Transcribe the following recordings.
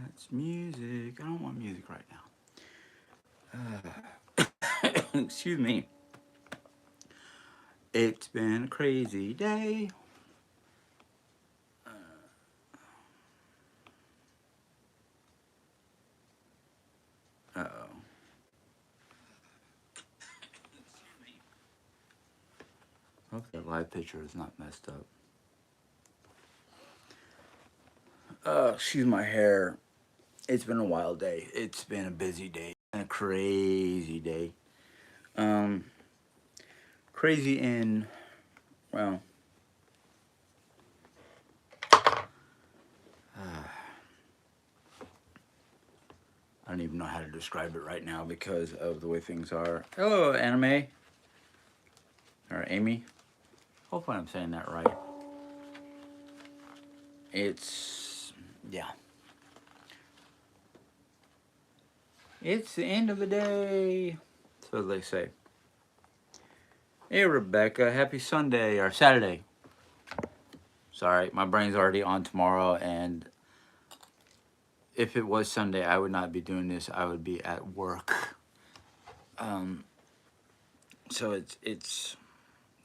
It's music. I don't want music right now. Excuse me. It's been a crazy day. Uh-oh. Hope that live picture is not messed up. Excuse my hair. It's been a wild day. It's been a busy day. A crazy day. Um, crazy in, well, I don't even know how to describe it right now because of the way things are. Hello, Anime. Or Amy. Hopefully I'm saying that right. It's, yeah. It's the end of the day. So they say. Hey, Rebecca. Happy Sunday or Saturday. Sorry, my brain's already on tomorrow, and if it was Sunday, I would not be doing this. I would be at work. Um, so it's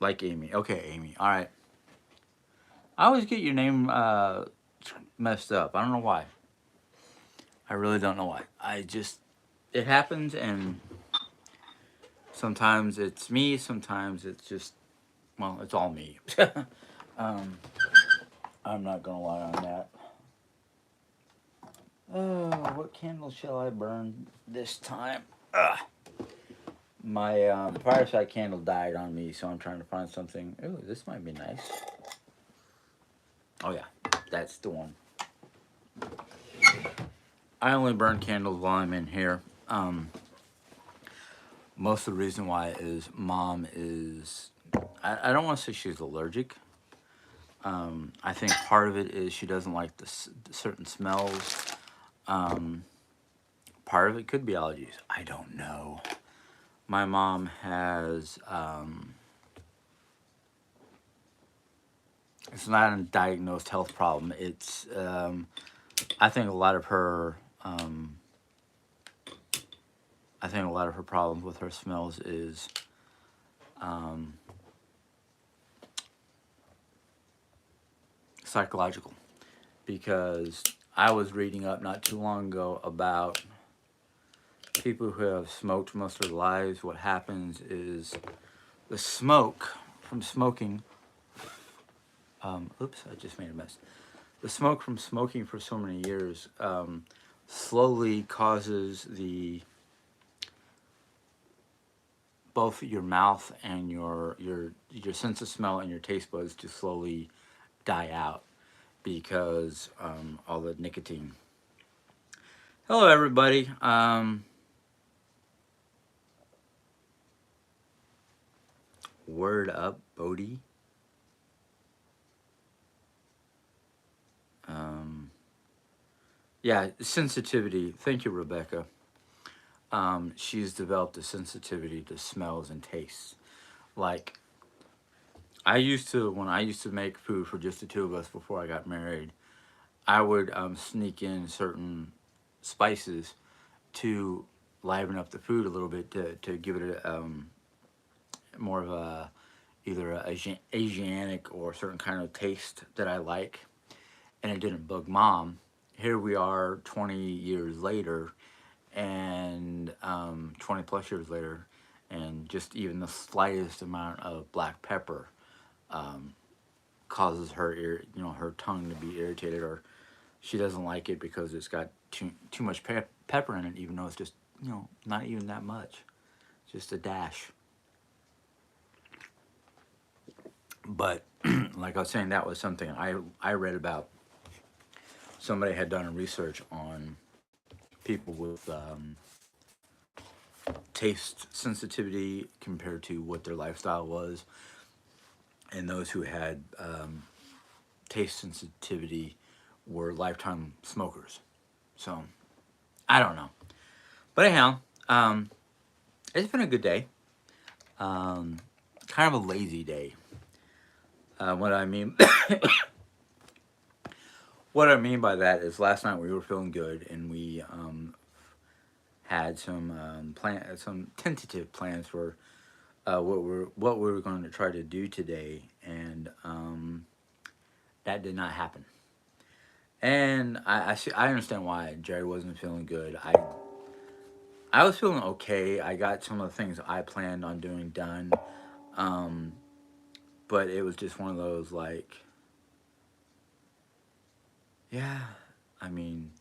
like Amy. Okay, Amy. All right. I always get your name messed up. I don't know why. I really don't know why. I just it happens, and sometimes it's me. Sometimes it's just it's all me. um, I'm not gonna lie on that. Oh, what candle shall I burn this time? Ugh. My fireside candle died on me, so I'm trying to find something. Ooh, this might be nice. Oh yeah, that's the one. I only burn candles while I'm in here. Most of the reason why is mom is. I don't want to say she's allergic. I think part of it is she doesn't like the certain smells. Um, Part of it could be allergies. I don't know. My mom has. It's not a diagnosed health problem. It's. I think a lot of her. I think a lot of her problems with her smells is. Um, Psychological, because I was reading up not too long ago about people who have smoked most of their lives. What happens is the smoke from smoking. Oops, I just made a mess. The smoke from smoking for so many years slowly causes the both your mouth and your sense of smell and your taste buds to slowly die out because all the nicotine. Hello, everybody. Word up, Bodie. Um, yeah, sensitivity. Thank you, Rebecca. She's developed a sensitivity to smells and tastes. Like when I used to make food for just the two of us before I got married, I would sneak in certain spices to liven up the food a little bit to give it more of a either a Asiatic or certain kind of taste that I like, and it didn't bug mom. Here we are 20 years later, and 20 plus years later, and just even the slightest amount of black pepper causes her tongue to be irritated, or she doesn't like it because it's got too much pepper in it, even though it's just not even that much, just a dash. But like I was saying, that was something I read about. Somebody had done a research on people with taste sensitivity compared to what their lifestyle was, and those who had taste sensitivity were lifetime smokers. So I don't know, but anyhow, it's been a good day. Um, Kind of a lazy day. What I mean, what I mean by that is last night we were feeling good and we had some tentative plans for what we were going to try to do today, and that did not happen. And I understand why Jerry wasn't feeling good. I was feeling okay. I got some of the things I planned on doing done, um, but it was just one of those like, yeah. I mean,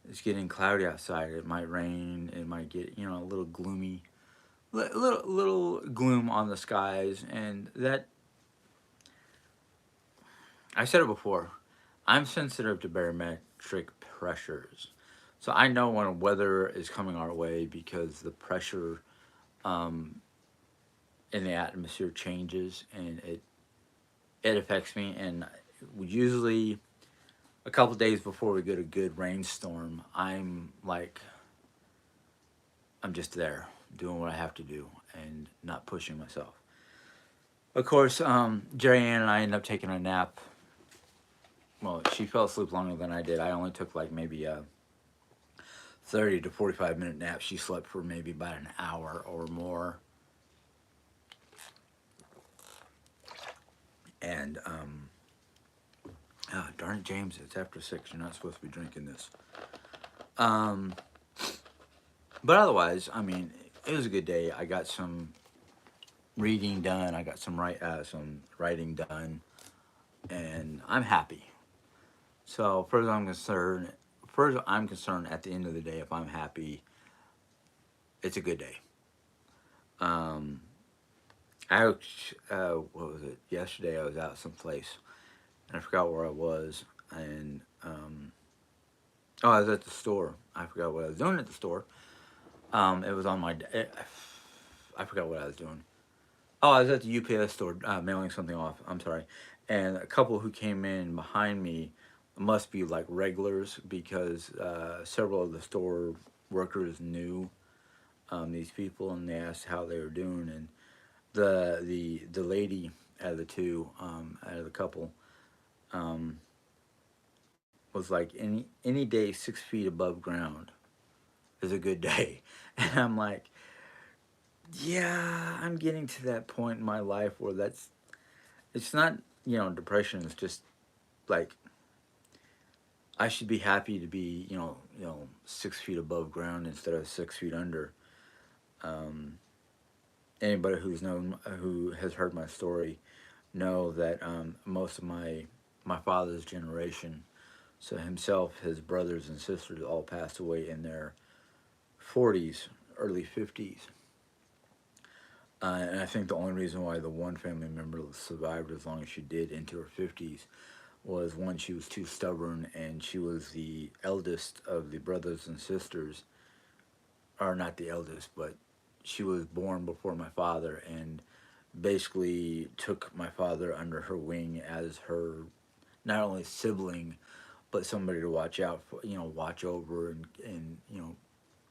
it's getting cloudy outside. It might rain. It might get a little gloomy, little gloom on the skies, and that I said it before. I'm sensitive to barometric pressures, so I know when weather is coming our way because the pressure um, in the atmosphere changes and it affects me. And usually a couple days before we get a good rainstorm, I'm just there doing what I have to do and not pushing myself. Of course, Jerry Ann and I ended up taking a nap. Well, she fell asleep longer than I did. I only took like maybe a 30 to 45-minute nap. She slept for maybe about an hour or more. And, darn it, James, it's after 6. You're not supposed to be drinking this. Um, but otherwise, I mean, it was a good day. I got some reading done. I got some writing done, and I'm happy. So, further I'm concerned, at the end of the day, if I'm happy, it's a good day. Um, what was it? Yesterday, I was out someplace, and I forgot where I was, and oh, I was at the store. I forgot what I was doing at the store. It was on my. I forgot what I was doing. Oh, I was at the UPS store mailing something off. I'm sorry, and a couple who came in behind me must be like regulars because several of the store workers knew these people, and they asked how they were doing. And the lady out of the two, out of the couple, um, was like, any day 6 feet above ground is a good day. And I'm like, yeah, I'm getting to that point in my life where it's not, depression. It's just like I should be happy to be, 6 feet above ground instead of 6 feet under. Um, Anybody who has heard my story know that most of my father's generation, so himself, his brothers and sisters, all passed away in their 40s, early 50s. And I think the only reason why the one family member survived as long as she did into her 50s was one, she was too stubborn, and she was the eldest of the brothers and sisters, or not the eldest, but she was born before my father and basically took my father under her wing as her not only sibling but somebody to watch out for, watch over and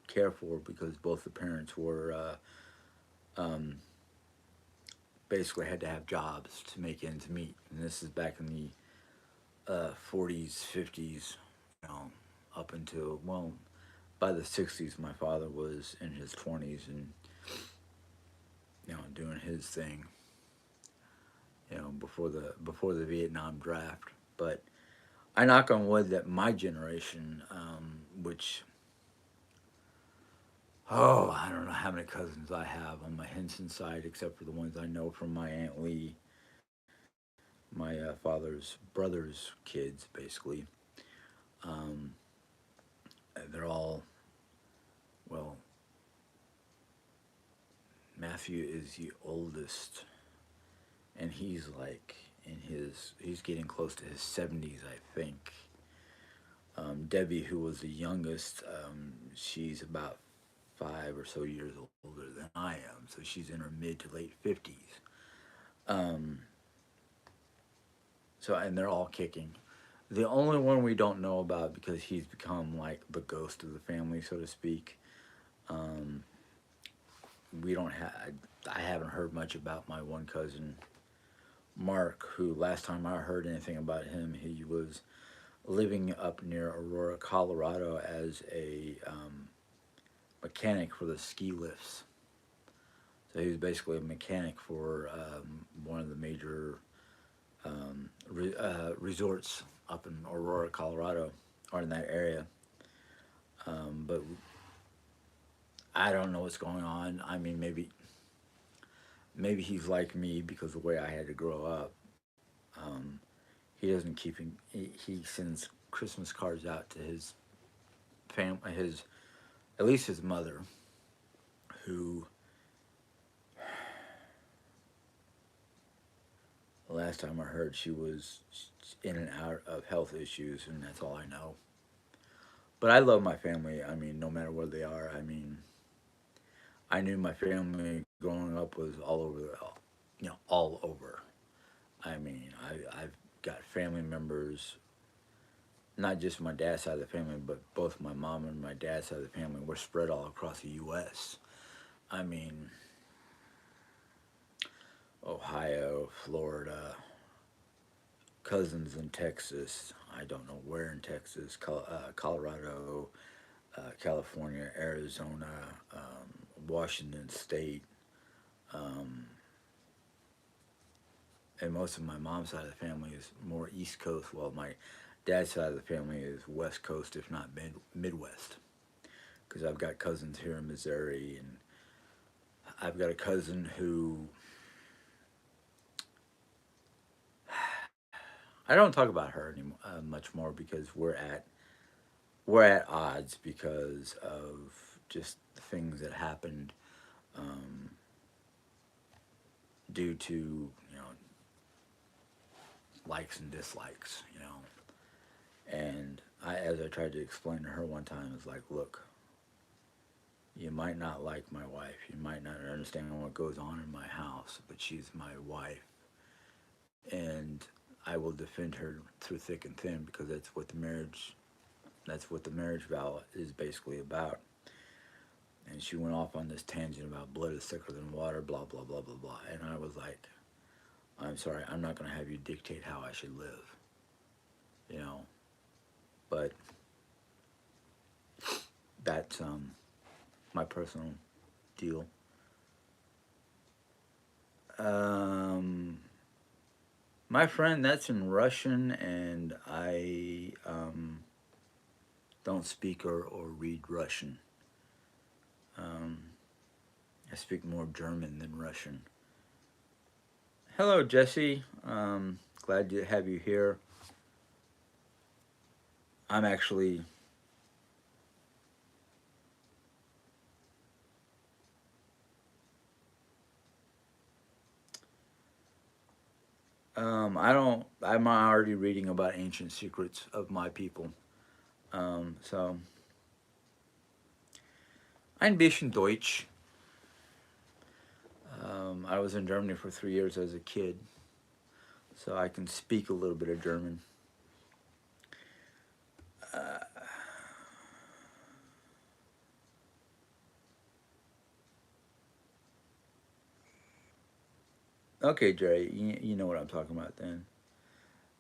care for, because both the parents were um, basically had to have jobs to make ends meet. And this is back in the 40s, 50s, you know, up until, well, by the 60s, my father was in his 20s and, doing his thing, before the Vietnam draft. But I knock on wood that my generation, which, oh, I don't know how many cousins I have on my Henson side, except for the ones I know from my Aunt Lee, my father's brother's kids, basically. Um, they're all, well, Matthew is the oldest, and he's like he's getting close to his 70s, I think. Debbie, who was the youngest, she's about 5 or so years older than I am, so she's in her mid to late 50s. Um, and they're all kicking. The only one we don't know about, because he's become like the ghost of the family, so to speak. Um, we don't have. I haven't heard much about my one cousin Mark, who last time I heard anything about him, he was living up near Aurora, Colorado as a mechanic for the ski lifts. So he was basically a mechanic for one of the major resorts up in Aurora, Colorado, or in that area. But I don't know what's going on. I mean, maybe he's like me because of the way I had to grow up. Um, he doesn't keep. He sends Christmas cards out to his family, his at least his mother, who the last time I heard she was in and out of health issues, and that's all I know. But I love my family. I mean, no matter where they are. I mean, I knew my family growing up was all over, all over. I mean, I've got family members, not just my dad's side of the family, but both my mom and my dad's side of the family. We're spread all across the U.S. I mean, Ohio, Florida, cousins in Texas. I don't know where in Texas, Colorado, California, Arizona, Washington State, um, and most of my mom's side of the family is more East Coast, while my dad's side of the family is West Coast, if not Midwest. Because I've got cousins here in Missouri, and I've got a cousin who I don't talk about her anymore, much more because we're at odds because of just the things that happened um, due to likes and dislikes, And as I tried to explain to her one time, it's like, look, you might not like my wife, you might not understand what goes on in my house, but she's my wife, and I will defend her through thick and thin because that's what the marriage vow is basically about. And she went off on this tangent about blood is thicker than water, blah blah blah blah blah, and I was like, I'm sorry, I'm not going to have you dictate how I should live, you know. But that's my personal deal. Um, my friend, that's in Russian, and I don't speak or read Russian. Um, I speak more German than Russian. Hello, Jesse. Glad to have you here. I'm actually I don't. I'm already reading about ancient secrets of my people. So ein bisschen Deutsch. I was in Germany for 3 years as a kid, so I can speak a little bit of German. Uh, okay, Jerry, you know what I'm talking about then.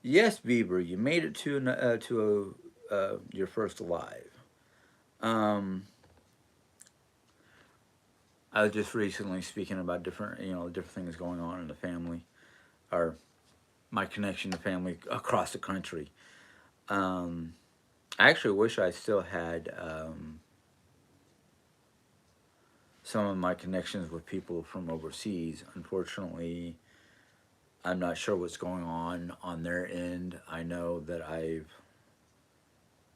Yes, Bieber, you made it to your first live. Um, I was just recently speaking about different things going on in the family, or my connection to family across the country. Um, I actually wish I still had some of my connections with people from overseas. Unfortunately, I'm not sure what's going on their end. I know that I've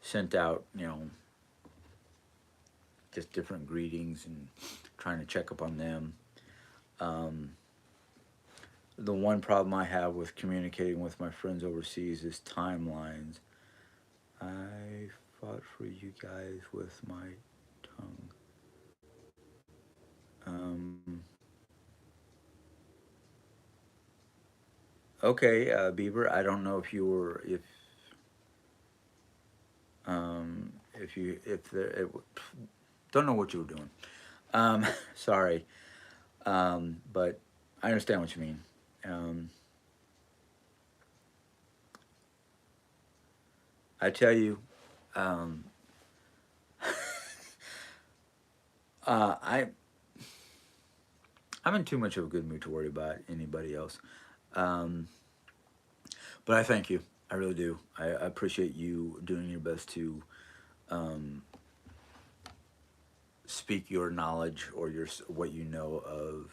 sent out, just different greetings and trying to check up on them. Um, the one problem I have with communicating with my friends overseas is timelines. I fought for you guys with my tongue. Um, okay, Bieber. I don't know if don't know what you were doing. Sorry, but I understand what you mean. Um, I tell you, um, I I'm in too much of a good mood to worry about anybody else. Um, but I thank you. I really do. I appreciate you doing your best to um, speak your knowledge or your what you know of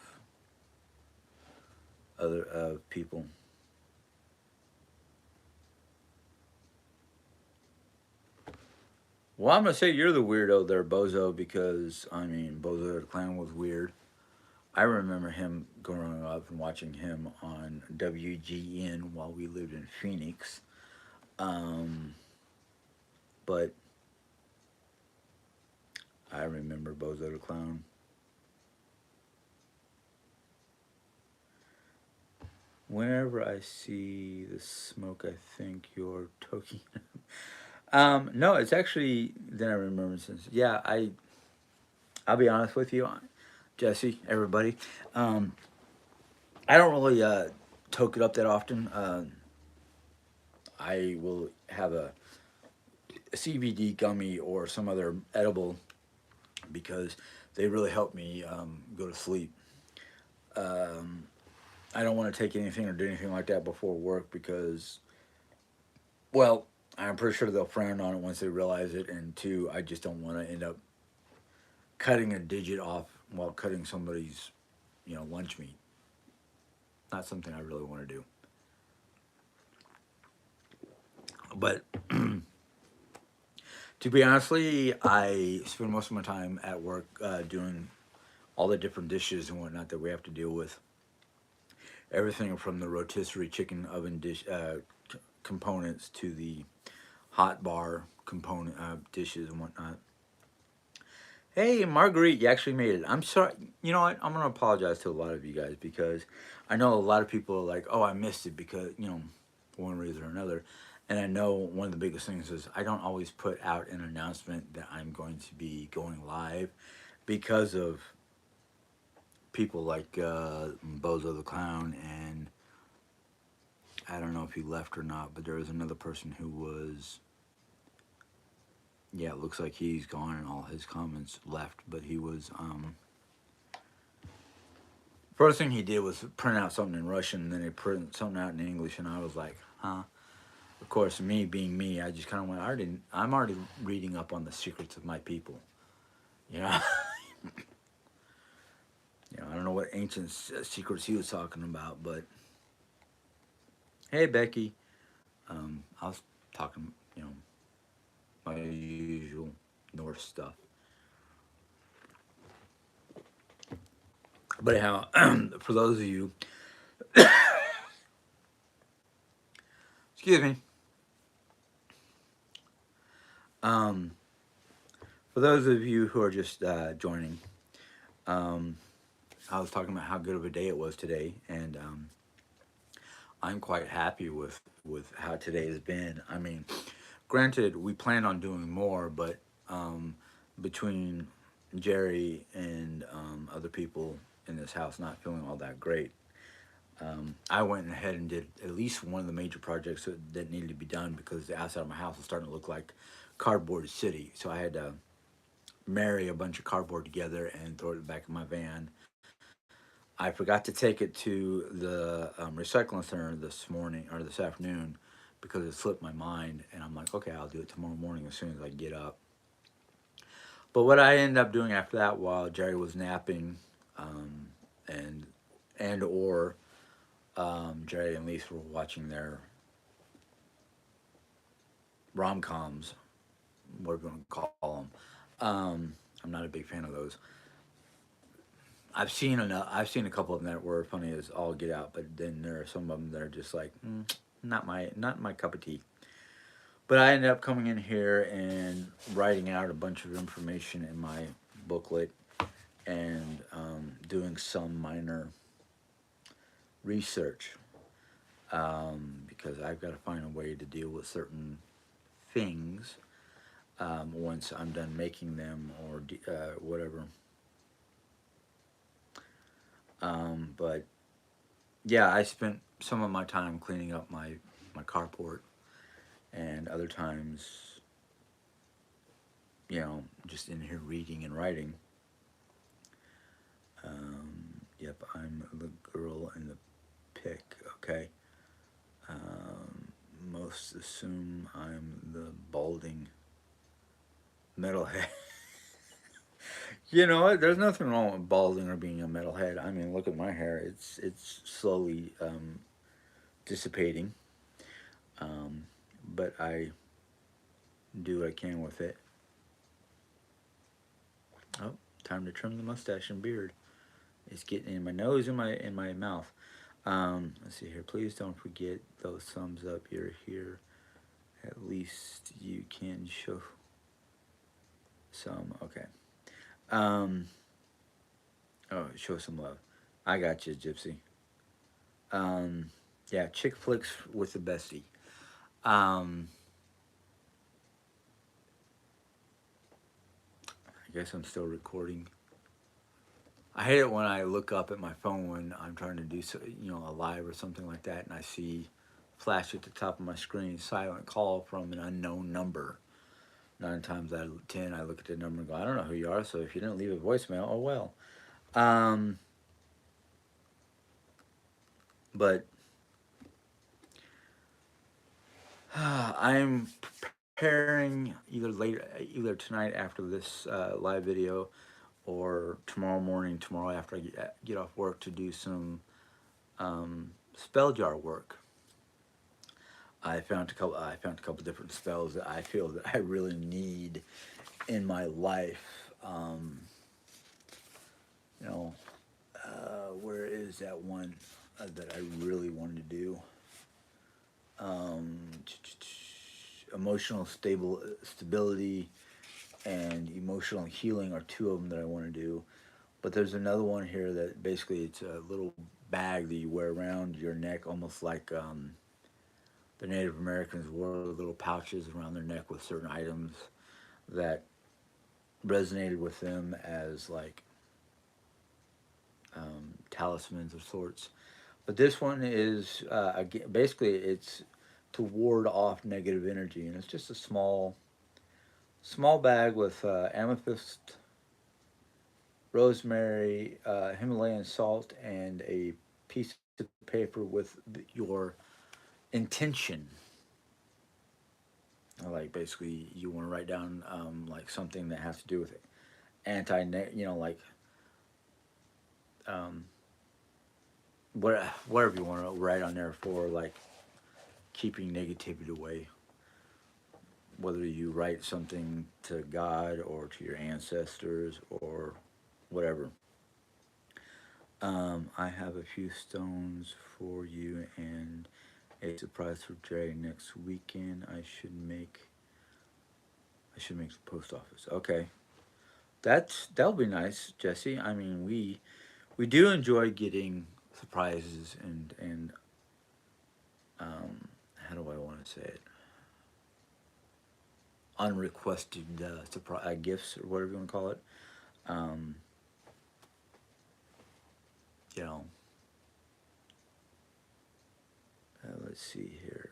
other people. Well, I'm gonna say you're the weirdo there, Bozo, because I mean, Bozo the Clown was weird. I remember him growing up and watching him on WGN while we lived in Phoenix. Um, but I remember Bozo the Clown. Whenever I see the smoke, I think you're toking. No, it's actually then I remember since I'll be honest with you, Jesse, everybody. Um, I don't really toke it up that often. I will have a CBD gummy or some other edible because they really help me go to sleep. Um, I don't want to take anything or do anything like that before work because, well, I'm pretty sure they'll frown on it once they realize it, and two, I just don't want to end up cutting a digit off while cutting somebody's, lunch meat. Not something I really want to do. But to be honestly, I spend most of my time at work doing all the different dishes and whatnot that we have to deal with. Everything from the rotisserie chicken oven dish components to the hot bar component dishes and whatnot. Hey, Marguerite, you actually made it. I'm sorry. You know what? I'm gonna apologize to a lot of you guys because I know a lot of people are like, "Oh, I missed it," because for one reason or another. And I know one of the biggest things is I don't always put out an announcement that I'm going to be going live because of people like Bozo the Clown, and I don't know if he left or not, but there was another person who was. Yeah, it looks like he's gone and all his comments left, but he was. First thing he did was print out something in Russian, and then he printed something out in English, and I was like, huh. Of course, me being me, I just kind of went. I'm already reading up on the secrets of my people. You know, I don't know what ancient secrets he was talking about, but hey, Becky, I was talking, my usual Norse stuff. But anyhow, for those of you, excuse me, um, for those of you who are just joining, um, I was talking about how good of a day it was today, and I'm quite happy with how today has been. I mean, granted, we plan on doing more, but between Jerry and other people in this house not feeling all that great, I went ahead and did at least one of the major projects that needed to be done because the outside of my house was starting to look like cardboard city. So I had to marry a bunch of cardboard together and throw it in the back of my van. I forgot to take it to the recycling center this morning or this afternoon because it slipped my mind, and I'm like, okay, I'll do it tomorrow morning as soon as I get up. But what I ended up doing after that, while Jerry was napping, um, and or Jerry and Lisa were watching their rom coms, what we're going to call them. I'm not a big fan of those. I've seen a couple of them that were funny as all get out, but then there are some of them that are just like not my cup of tea. But I ended up coming in here and writing out a bunch of information in my booklet and doing some minor research because I've got to find a way to deal with certain things once I'm done making them or whatever. But yeah, I spent some of my time cleaning up my carport, and other times, you know, just in here reading and writing. Yep, I'm the girl in the pic. Okay. Um, Most assume I'm the balding metalhead. You know what? There's nothing wrong with balding or being a metalhead. I mean, look at my hair. It's slowly dissipating, um, but I do what I can with it. Oh, time to trim the mustache and beard. It's getting in my nose and my mouth. Let's see here. Please don't forget those thumbs up. You're here. At least you can show some. Okay. Um, oh, show some love. I got you, Gypsy. Um, yeah, chick flicks with the bestie. Um, I guess I'm still recording. I hate it when I look up at my phone when I'm trying to do so, you know, a live or something like that, and I see flash at the top of my screen silent call from an unknown number. 9 times out of 10, I look at the number and go, I don't know who you are. So if you didn't leave a voicemail, oh well. Um, but I'm preparing either tonight after this live video, or tomorrow morning, tomorrow after I get off work, to do some spell jar work. I found a couple different spells that I feel that I really need in my life. Um, you know, where is that one that I really wanted to do? Um, Emotional stability and emotional healing are two of them that I want to do. But there's another one here that basically it's a little bag that you wear around your neck, almost like the Native Americans wore little pouches around their neck with certain items that resonated with them as like talismans of sorts. But this one is basically it's to ward off negative energy, and it's just a small bag with amethyst, rosemary, Himalayan salt, and a piece of paper with your intention. Like basically, you want to write down like something that has to do with anti, you know, like um, whatever you want to write on there for like keeping negativity away. Whether you write something to God or to your ancestors or whatever. I have a few stones for you and a surprise for Jay next weekend. I should make the post office. Okay, that'll be nice, Jesse. I mean, we do enjoy getting surprises and how do I want to say it? Unrequested surprise gifts or whatever you want to call it. Um, you know, let's see here.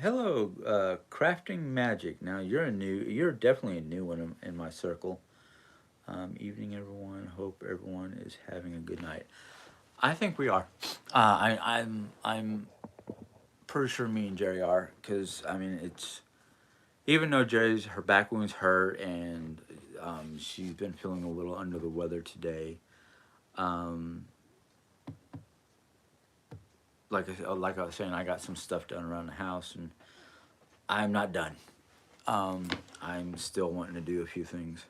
Hello, crafting magic. Now you're definitely a new one in my circle. Evening, everyone. Hope everyone is having a good night. I think we are. I'm pretty sure me and Jerry are, because I mean it's, even though her back wounds hurt and she's been feeling a little under the weather today. Um, like I was saying, I got some stuff done around the house, and I'm not done. I'm still wanting to do a few things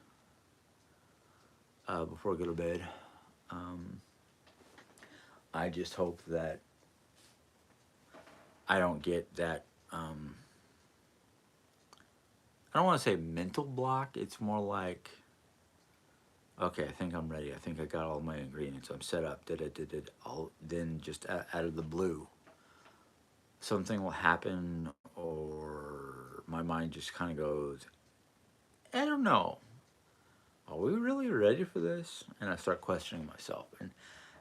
before I go to bed. Um, I just hope that I don't get that. I don't want to say mental block. It's more like, okay, I think I'm ready. I think I got all my ingredients. I'm set up. All then just out of the blue, something will happen, or my mind just kind of goes, I don't know. Are we really ready for this? And I start questioning myself. And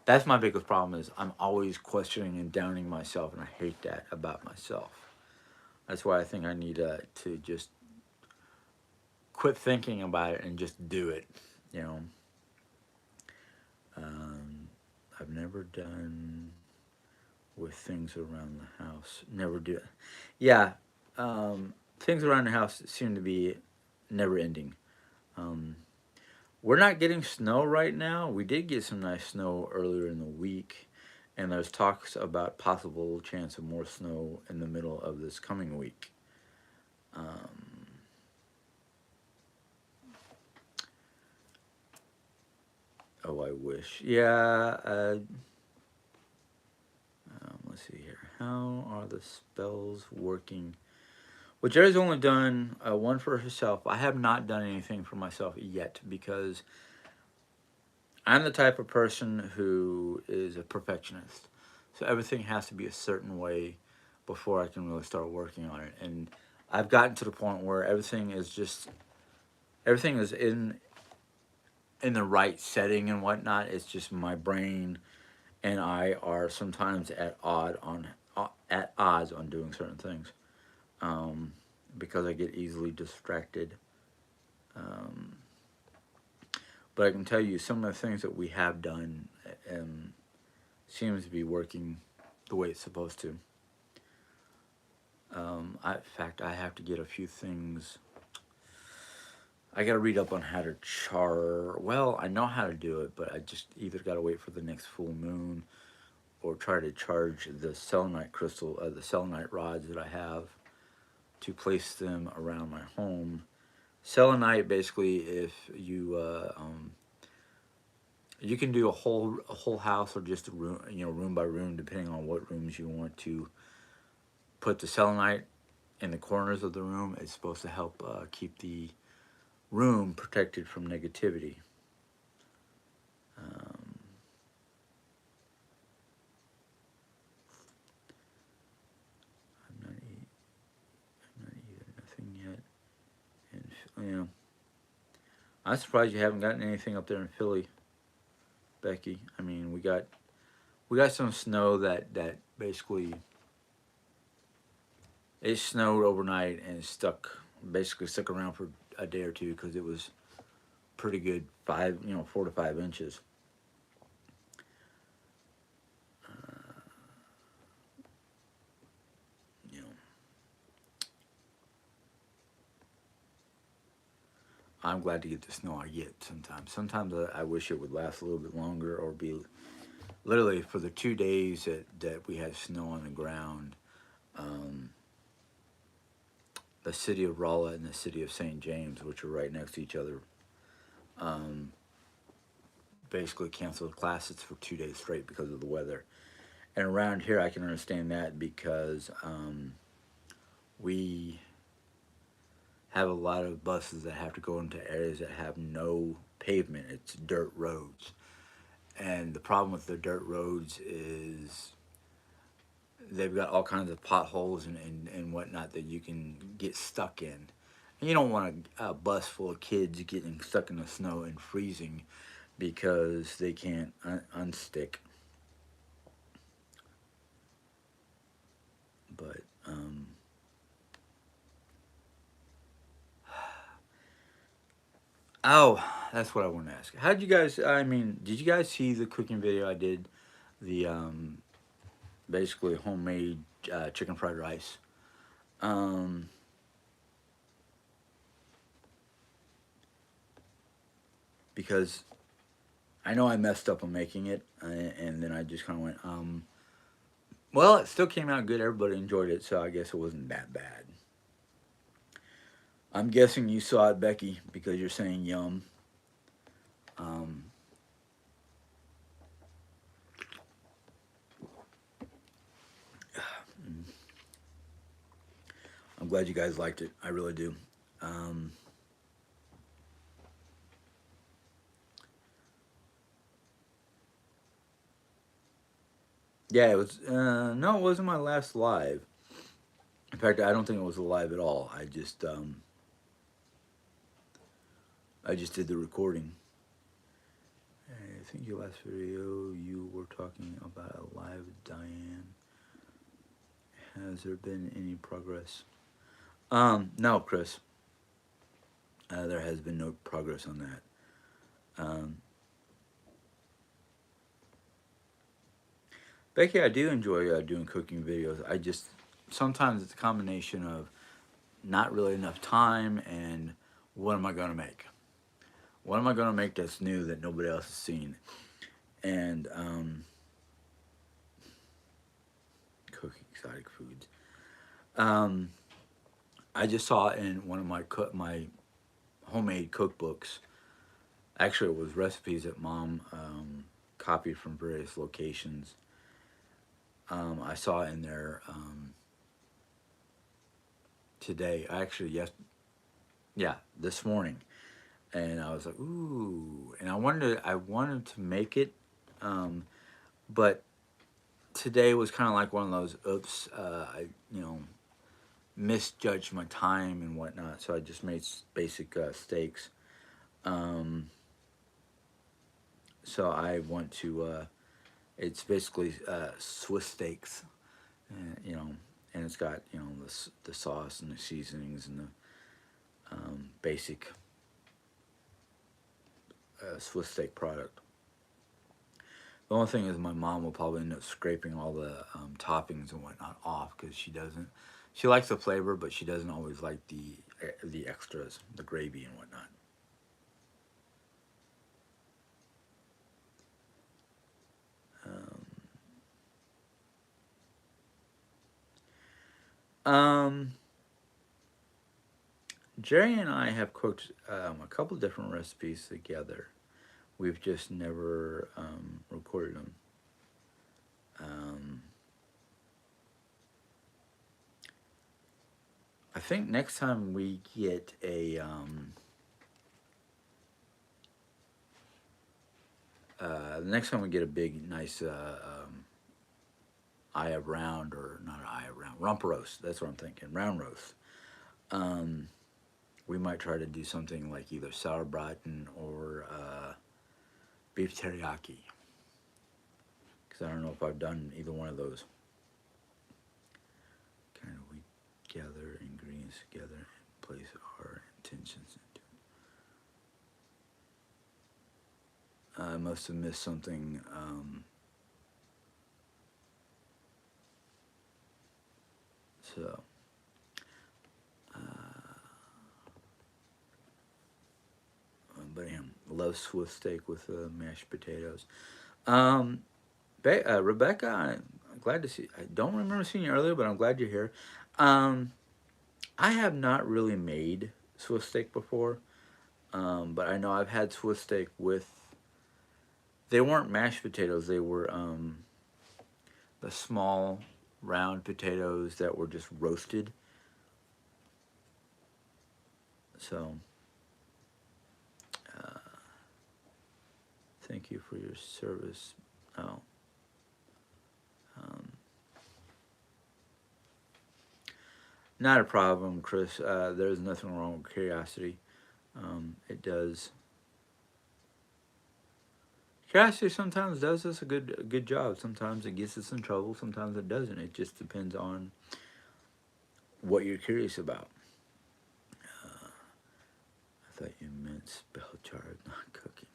That's my biggest problem is I'm always questioning and downing myself, and I hate that about myself. That's why I think I need to just quit thinking about it and just do it. You know, um, I've never done with things around the house. Never do it. Yeah, things around the house seem to be never ending. Um, we're not getting snow right now. We did get some nice snow earlier in the week, and there's talks about possible chance of more snow in the middle of this coming week. Um, oh, I wish. Yeah. Let's see here. How are the spells working? Well, Jerry's only done one for herself. I have not done anything for myself yet because I'm the type of person who is a perfectionist. So everything has to be a certain way before I can really start working on it. And I've gotten to the point where everything is in the right setting and whatnot. It's just my brain and I are sometimes at odds on doing certain things, um, because I get easily distracted. Um, but I can tell you some of the things that we have done, um, seems to be working the way it's supposed to. In fact, I have to get a few things. I got to read up on how to char. Well, I know how to do it, but I just either got to wait for the next full moon or try to charge the selenite crystal, the selenite rods that I have to place them around my home. Selenite, basically, if you can do a whole house or just a room, room by room, depending on what rooms you want to put the selenite in the corners of the room. It's supposed to help keep the room protected from negativity. Um, I'm not, I'm not eating nothing yet. And I'm surprised you haven't gotten anything up there in Philly, Becky. I mean, we got some snow that basically it snowed overnight and basically stuck around for a day or two because it was pretty good 4 to 5 inches. Uh, you know, I'm glad to get the snow I get sometimes. Sometimes I wish it would last a little bit longer or be literally for the 2 days that we had snow on the ground. Um, the city of Rolla and the city of St. James, which are right next to each other, um, basically canceled classes for 2 days straight because of the weather. And around here, I can understand that because we have a lot of buses that have to go into areas that have no pavement. It's dirt roads. And the problem with the dirt roads is they've got all kinds of potholes and whatnot that you can get stuck in. And you don't want a bus full of kids getting stuck in the snow and freezing because they can't unstick. But oh, that's what I want to ask. How did you guys? I mean, did you guys see the cooking video I did? The basically homemade chicken fried rice. Um, because I know I messed up on making it, and then I just kind of went, well, it still came out good. Everybody enjoyed it, so I guess it wasn't that bad. I'm guessing you saw it, Becky, because you're saying yum. Um, I'm glad you guys liked it. I really do. Um, yeah, it was. No, it wasn't my last live. In fact, I don't think it was live at all. I just did the recording, I think your last video you were talking about a live Diane. Has there been any progress? No, Chris. There has been no progress on that. Becky, I do enjoy doing cooking videos. I just sometimes it's a combination of not really enough time and what am I going to make? What am I going to make that's new that nobody else has seen? And cooking exotic foods. Um, I just saw in one of my homemade cookbooks. Actually, it was recipes that Mom copied from various locations. I saw in there today. Actually, yeah, this morning, and I was like, ooh, and I wanted to make it, um, but today was kind of like one of those, oops, I misjudged my time and whatnot, so I just made basic steaks. Um, so I want to. It's basically Swiss steaks, and it's got the sauce and the seasonings and the basic Swiss steak product. The only thing is, my mom will probably end up scraping all the toppings and whatnot off because she doesn't. She likes the flavor, but she doesn't always like the extras, the gravy and whatnot. Um, Jerry and I have cooked a couple different recipes together. We've just never recorded them. Um, I think next time we get next time we get a big, nice eye of round, or not an eye of round, rump roast. That's what I'm thinking, round roast. Um, we might try to do something like either sauerbraten or beef teriyaki, because I don't know if I've done either one of those. Kind of, we gather ingredients together and place our intentions into. I must have missed something. So, but yeah, love Swiss steak with mashed potatoes. Um, Rebecca, I'm glad to see. I don't remember seeing you earlier, but I'm glad you're here. Um, I have not really made Swiss steak before, but I know I've had Swiss steak with. They weren't mashed potatoes. They were the small round potatoes that were just roasted. So, thank you for your service. Oh, um, not a problem, Chris. There's nothing wrong with curiosity. It does. Curiosity sometimes does us a good job. Sometimes it gets us in trouble. Sometimes it doesn't. It just depends on what you're curious about. I thought you meant spell jar, not cooking.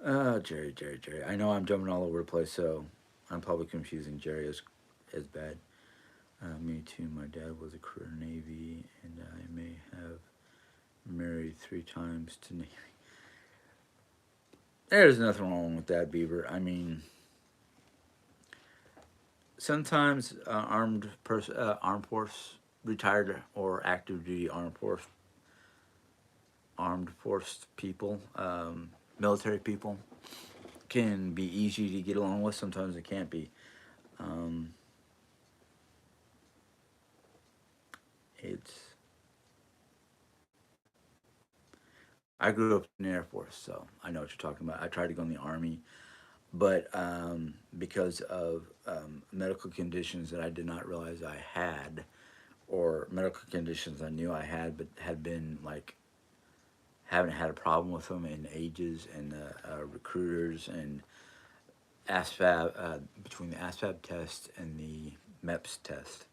Oh, Jerry. I know I'm jumping all over the place, so I'm probably confusing Jerry as bad. Me too. My dad was a career Navy, and I may have married 3 times to Navy. There's nothing wrong with that, Beaver. I mean, sometimes armed force, retired or active duty armed force people, military people, can be easy to get along with. Sometimes it can't be. Um, it's I grew up in the Air Force, so I know what you're talking about. I tried to go in the Army, but because of medical conditions that I did not realize I had, or medical conditions I knew I had, but haven't had a problem with them in ages, and recruiters and ASVAB, between the ASVAB test and the MEPS test.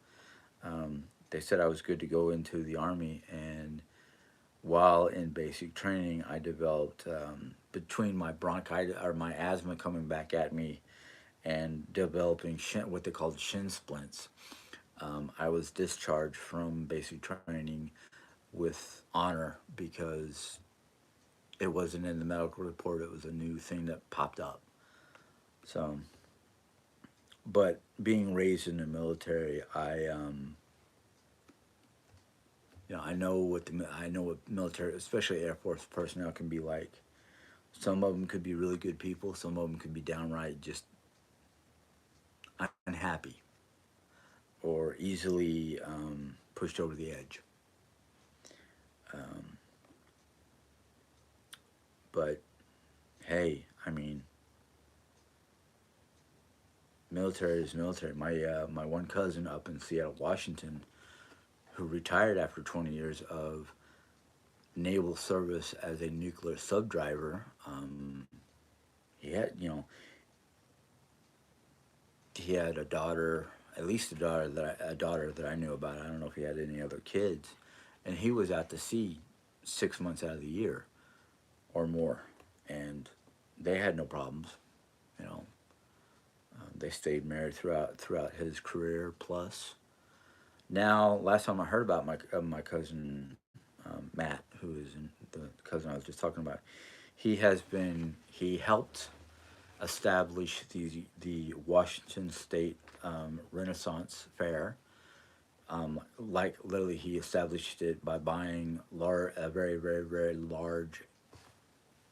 They said I was good to go into the Army, and while in basic training, I developed, between my bronchitis or my asthma coming back at me and developing what they called shin splints. I was discharged from basic training with honor because it wasn't in the medical report. It was a new thing that popped up. So, but being raised in the military, I know I know what military, especially Air Force personnel, can be like. Some of them could be really good people. Some of them could be downright just unhappy or easily pushed over the edge. Um, but hey, I mean, military is military. My one cousin up in Seattle, Washington, who retired after 20 years of naval service as a nuclear subdriver. He had, he had a daughter, at least a daughter that I knew about. I don't know if he had any other kids, and he was out to sea 6 months out of the year or more, and they had no problems. You know, they stayed married throughout his career. Plus, now last time I heard about my cousin Matt, who is the cousin I was just talking about, he helped establish the Washington State Renaissance Fair. Like literally, he established it by buying a very very very large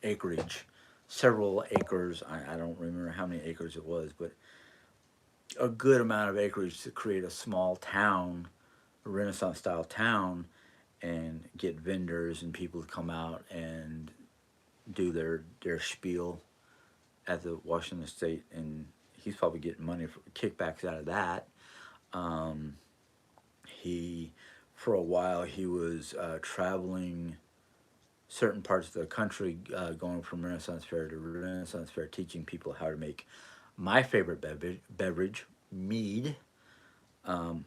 acreage, several acres. I don't remember how many acres it was, but a good amount of acreage to create a small town, a Renaissance style town, and get vendors and people to come out and do their spiel at the Washington State, and he's probably getting money for kickbacks out of that. Um, he, for a while, he was traveling certain parts of the country, going from Renaissance Fair to Renaissance Fair, teaching people how to make my favorite beverage, mead. Um,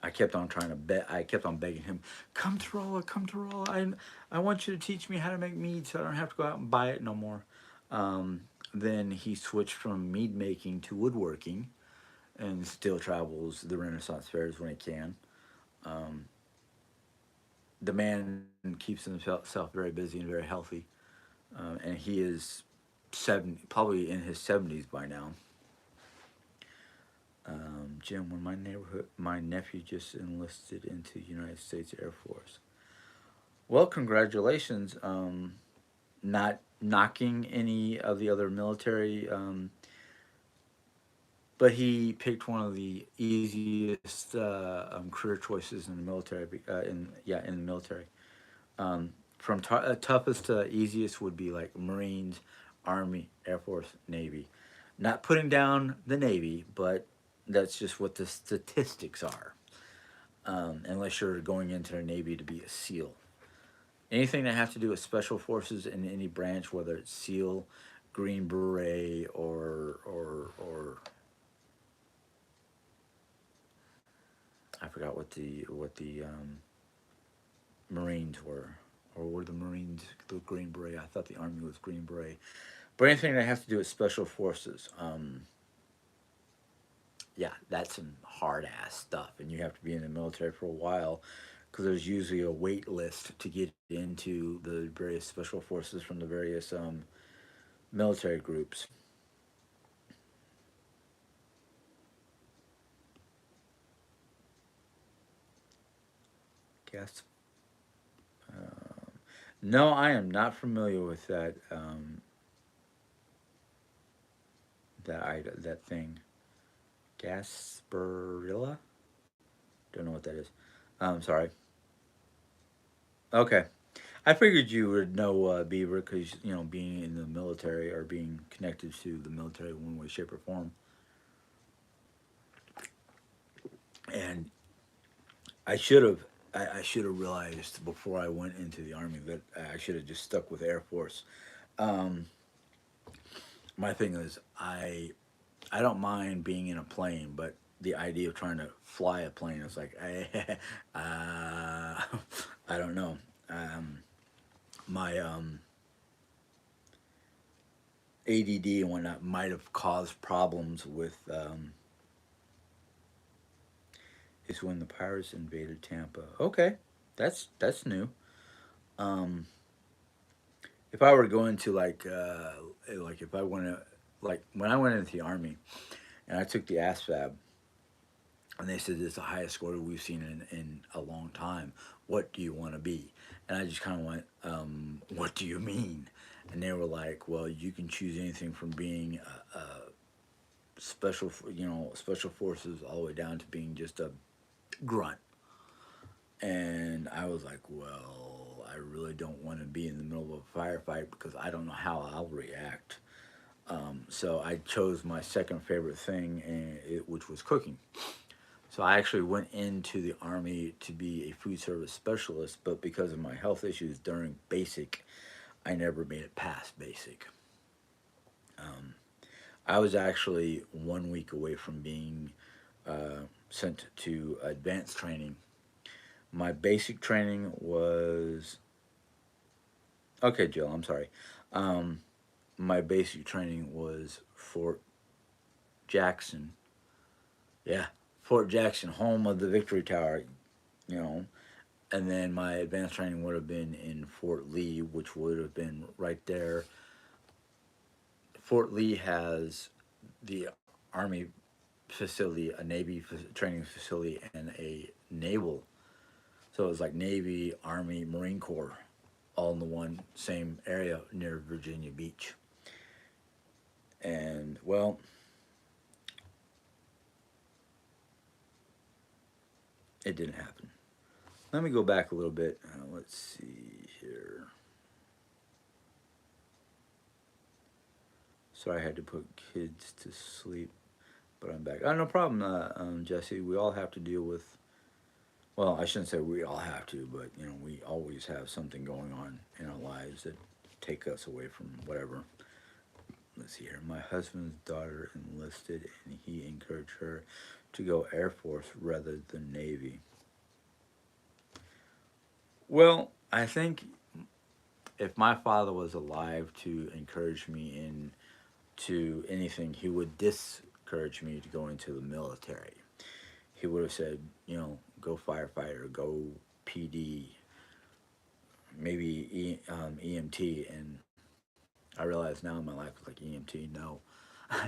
I kept on begging him, come to Rolla, come to Rolla. I want you to teach me how to make mead, so I don't have to go out and buy it no more. Um, then he switched from mead making to woodworking, and still travels the Renaissance fairs when he can. Um, the man keeps himself very busy and very healthy, and he is probably in his 70s by now. Jim, when my nephew just enlisted into United States Air Force. Well, congratulations. Not knocking any of the other military, but he picked one of the easiest career choices in the military. In the military, from toughest to easiest would be like Marines, Army, Air Force, Navy. Not putting down the Navy, but that's just what the statistics are. Unless you're going into the Navy to be a SEAL. Anything that has to do with special forces in any branch, whether it's SEAL, Green Beret, or I forgot what the Marines were, or were the Marines the Green Beret? I thought the Army was Green Beret. But anything that has to do with special forces, yeah, that's some hard ass stuff, and you have to be in the military for a while because there's usually a wait list to get into the various special forces from the various military groups. Guess. Um, no, I am not familiar with that thing. Gasparilla. Don't know what that is. Sorry. Okay. I figured you would know Beaver because being in the military or being connected to the military in one way, shape, or form. And I should have. I should have realized before I went into the army that I should have just stuck with Air Force. Um, my thing is, I don't mind being in a plane, but the idea of trying to fly a plane is like, I don't know. Um, my ADD and whatnot might have caused problems with. Is when the Pirates invaded Tampa. Okay, that's new. Um, if I were to go into like if I went to like when I went into the army and I took the ASVAB and they said it's the highest score we've seen in a long time. What do you want to be? And I just kind of went, what do you mean? And they were like, well, you can choose anything from being a special forces all the way down to being just a grunt. And I was like, well, I really don't want to be in the middle of a firefight because I don't know how I'll react. So I chose my second favorite thing, which was cooking. So I actually went into the army to be a food service specialist, but because of my health issues during basic, I never made it past basic. Um, I was actually 1 week away from being sent to advanced training. My basic training was okay, Jill. I'm sorry. Um, my basic training was Fort Jackson. Yeah, Fort Jackson, home of the Victory Tower. You know, and then my advanced training would have been in Fort Lee, which would have been right there. Fort Lee has the Army facility, a Navy training facility, and a naval. So it was like Navy, Army, Marine Corps, all in the one same area near Virginia Beach. And well, it didn't happen. Let me go back a little bit. Let's see here. Sorry, I had to put kids to sleep, but I'm back. Oh, no problem, Jesse. We all have to deal with. Well, I shouldn't say we all have to, but we always have something going on in our lives that take us away from whatever. Let's see here. My husband's daughter enlisted, and he encouraged her to go Air Force rather than Navy. Well, I think if my father was alive to encourage me into anything, he would discourage me to go into the military. He would have said, go firefighter, go PD, maybe EMT. And I realize now in my life, it's like EMT, no,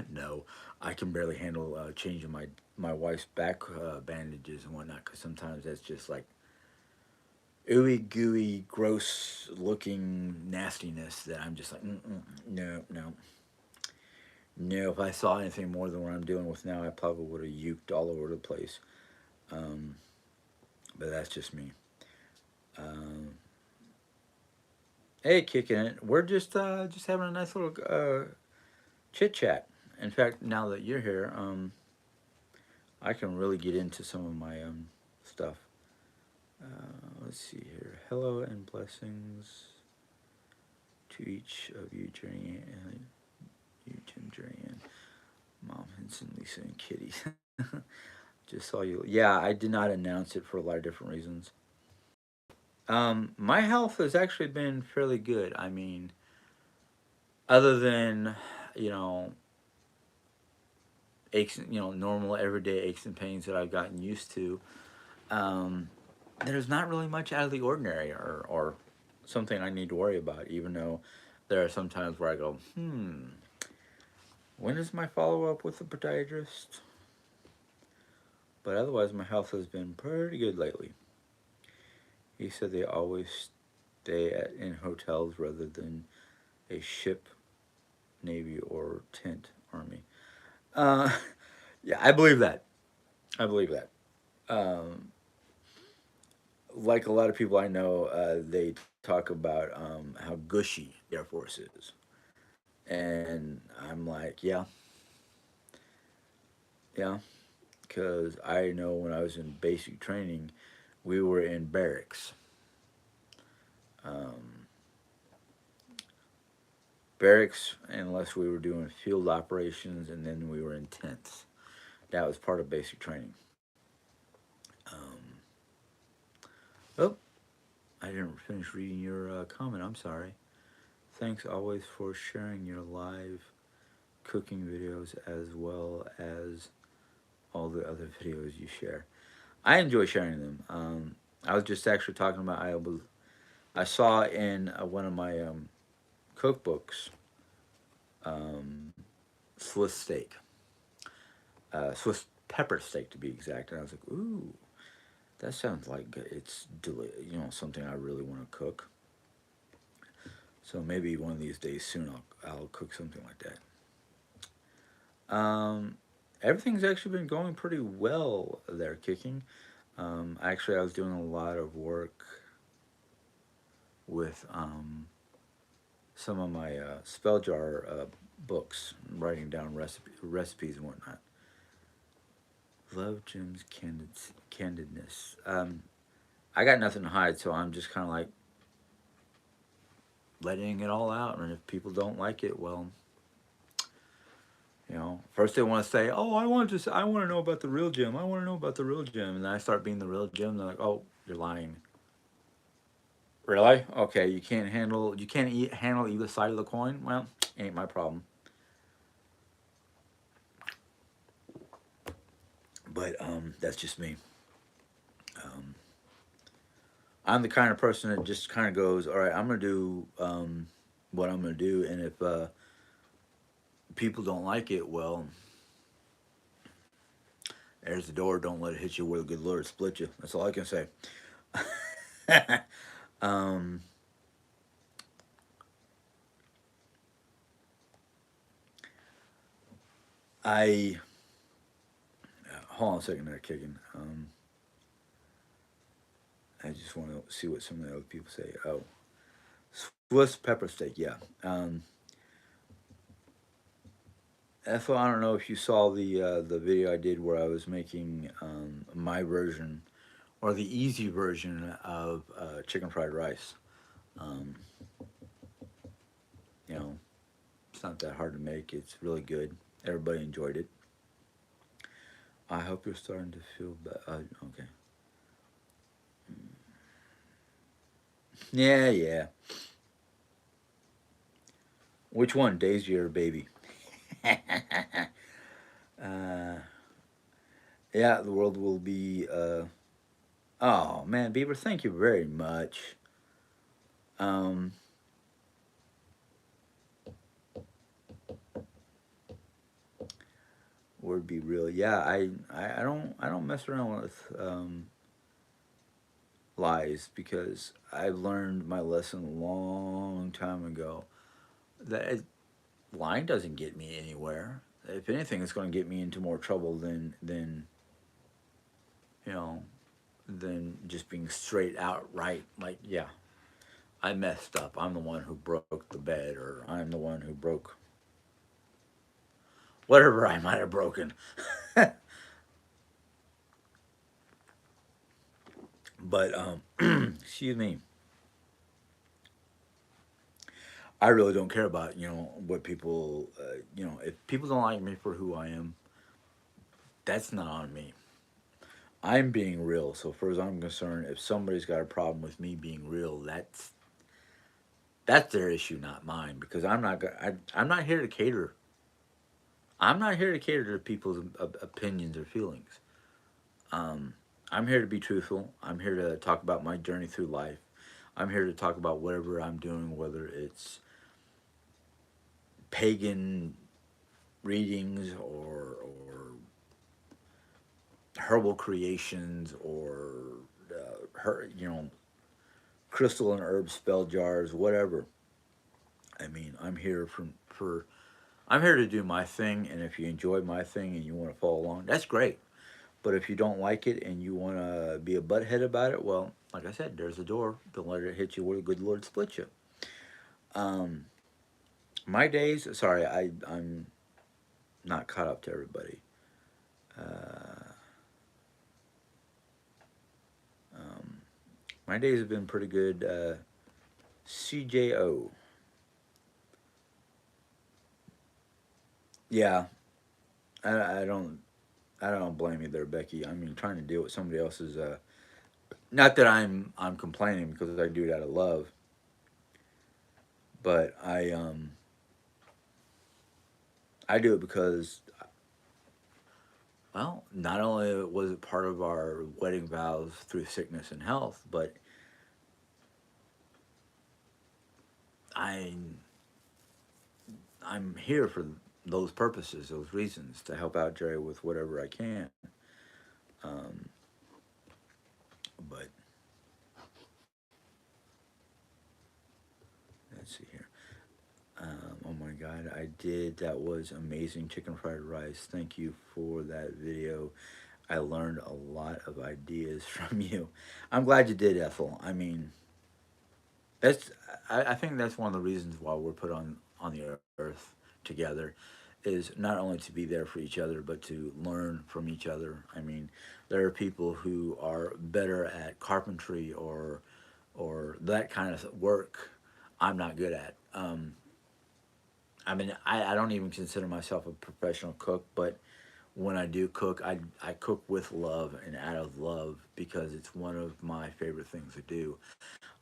no, I can barely handle changing my wife's back bandages and whatnot because sometimes that's just like ooey gooey, gross looking nastiness that I'm just like, no, no, no. If I saw anything more than what I'm dealing with now, I probably would have uked all over the place. Um, but that's just me. Um, hey, kicking it. We're just having a nice little chit chat. In fact, now that you're here, I can really get into some of my stuff. Let's see here. Hello and blessings to each of you, Jerry, you, Jim, Jerry, and Mom, Henson, Lisa, and Kitty. Just saw you. Yeah, I did not announce it for a lot of different reasons. My health has actually been fairly good. I mean, other than you know aches, normal everyday aches and pains that I've gotten used to. Um, there's not really much out of the ordinary or something I need to worry about. Even though there are some times where I go, when is my follow up with the podiatrist? But otherwise, my health has been pretty good lately. He said they always stay in hotels rather than a ship, navy, or tent army. Uh, yeah, I believe that. I believe that. Um, like a lot of people I know, they talk about how gushy the Air Force is. And I'm like, yeah, yeah. Because I know when I was in basic training, we were in barracks. Um, Barracks, unless we were doing field operations, and then we were in tents. That was part of basic training. Um, oh, I didn't finish reading your comment. I'm sorry. Thanks always for sharing your live cooking videos as well as all the other videos you share. I enjoy sharing them. I was just actually talking about I saw in one of my cookbooks um, Swiss steak, Swiss pepper steak to be exact, and I was like, ooh, that sounds like something I really want to cook. So maybe one of these days soon I'll cook something like that. Everything's actually been going pretty well there, kicking. Actually, I was doing a lot of work with some of my spell jar books, writing down recipes and whatnot. Love Jim's candidness. I got nothing to hide, so I'm just kind of like letting it all out. And if people don't like it, well, first they want to say, "Oh, I want to know about the real Jim. I want to know about the real Jim," and then I start being the real Jim. They're like, "Oh, you're lying." Really? Okay, you can't handle either side of the coin. Well, ain't my problem. But that's just me. Um, I'm the kind of person that just kind of goes, all right, I'm gonna do what I'm gonna do, and if people don't like it, well, there's the door. Don't let it hit you where the good Lord split you. That's all I can say. um, I hold on a second there, kicking. I just want to see what some of the other people say. Oh, Swiss pepper steak, yeah. Ethel, I don't know if you saw the video I did where I was making my version or the easy version of chicken fried rice. Um, you know, it's not that hard to make. It's really good. Everybody enjoyed it. I hope you're starting to feel better. Okay. Yeah, yeah. Which one, Daisy or Baby? uh, yeah, the world will be. Oh man, Beaver, thank you very much. Um, Word be real. Yeah, I don't mess around with lies because I learned my lesson a long time ago that lying doesn't get me anywhere. If anything, it's going to get me into more trouble than you know than just being straight out right. Like, yeah, I messed up. I'm the one who broke the bed, or I'm the one who broke whatever I might have broken. But excuse me, I really don't care about what people if people don't like me for who I am, that's not on me. I'm being real. So far as I'm concerned, if somebody's got a problem with me being real, that's their issue, not mine. Because I'm not here to cater. I'm not here to cater to people's opinions or feelings. Um, I'm here to be truthful. I'm here to talk about my journey through life. I'm here to talk about whatever I'm doing, whether it's pagan readings or herbal creations or crystal and herb spell jars, whatever. I mean, I'm here to do my thing, and if you enjoy my thing and you want to follow along, that's great. But if you don't like it and you want to be a butthead about it, well, like I said, there's a door. Don't let it hit you where the good Lord split you. Um, my days, sorry, I'm not caught up to everybody. Uh, um, My days have been pretty good. CJO. Yeah, I don't I don't blame you there, Becky. I mean, trying to deal with somebody else's. Not that I'm complaining because I do it out of love, but I do it because, well, not only was it part of our wedding vows through sickness and health, but I I'm here for those purposes, those reasons to help out Jerry with whatever I can. Um, but let's see here. Oh my God, I did. That was amazing chicken fried rice. Thank you for that video. I learned a lot of ideas from you. I'm glad you did, Ethel. I mean, that's I think that's one of the reasons why we're put on the earth together, is not only to be there for each other but to learn from each other. I mean, there are people who are better at carpentry or that kind of work I'm not good at. I mean, I don't even consider myself a professional cook, but when I do cook, I cook with love and out of love because it's one of my favorite things to do.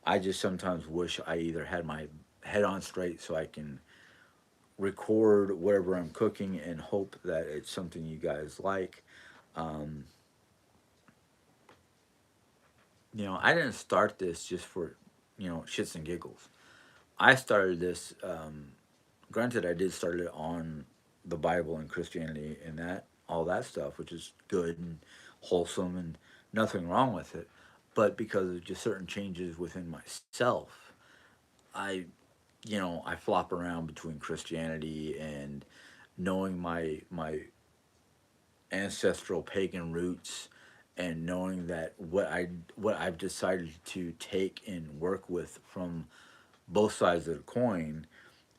I just sometimes wish I either had my head on straight so I can record whatever I'm cooking and hope that it's something you guys like. Um, I didn't start this just for, shits and giggles. I started this, granted, I did start it on the Bible and Christianity and all that stuff, which is good and wholesome and nothing wrong with it. But because of just certain changes within myself, I I flop around between Christianity and knowing my ancestral pagan roots and knowing that what I've decided to take and work with from both sides of the coin